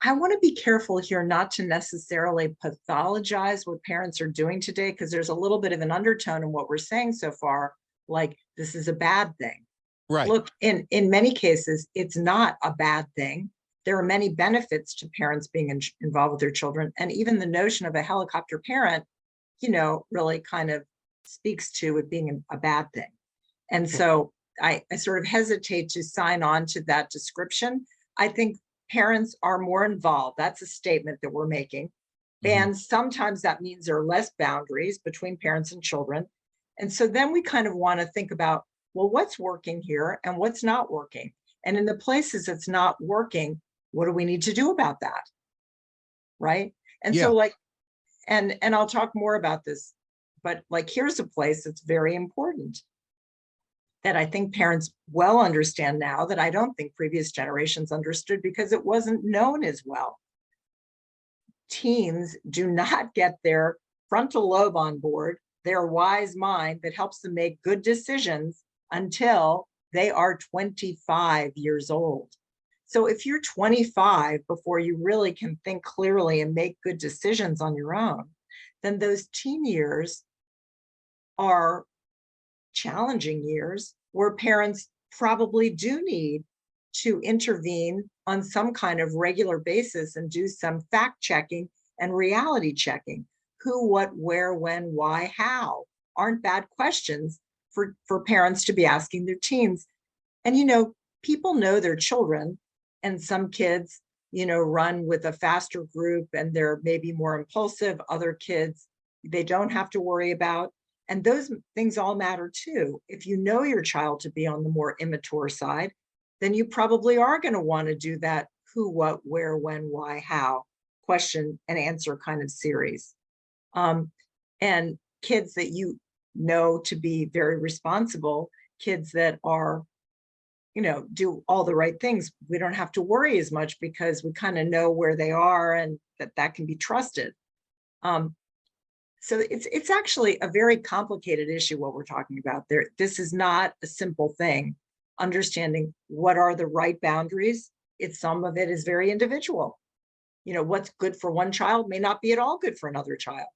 I want to be careful here not to necessarily pathologize what parents are doing today, because there's a little bit of an undertone in what we're saying so far, like this is a bad thing. Right. Look, in many cases, it's not a bad thing. There are many benefits to parents being involved with their children. And even the notion of a helicopter parent, really kind of speaks to it being a bad thing. And so I sort of hesitate to sign on to that description. I think parents are more involved. That's a statement that we're making. Mhm. And sometimes that means there are less boundaries between parents and children. And so then we kind of want to think about, well, what's working here and what's not working? And in the places it's not working, what do we need to do about that? Right. And Yeah. so and I'll talk more about this, but like here's a place that's very important that I think parents well understand now that I don't think previous generations understood because it wasn't known as well. Teens do not get their frontal lobe on board, their wise mind that helps them make good decisions until they are 25 years old. So if you're 25 before you really can think clearly and make good decisions on your own, then those teen years are challenging years where parents probably do need to intervene on some kind of regular basis and do some fact checking and reality checking. Who, what, where, when, why, how aren't bad questions for parents to be asking their teens. And, people know their children, and some kids, run with a faster group and they're maybe more impulsive. Other kids, they don't have to worry about. And those things all matter too. If you know your child to be on the more immature side, then you probably are going to want to do that who, what, where, when, why, how question and answer kind of series. And kids that you know to be very responsible, kids that are, do all the right things, we don't have to worry as much because we kind of know where they are and that can be trusted. So it's actually a very complicated issue what we're talking about there. This is not a simple thing. Understanding what are the right boundaries. Some of it is very individual. What's good for one child may not be at all good for another child.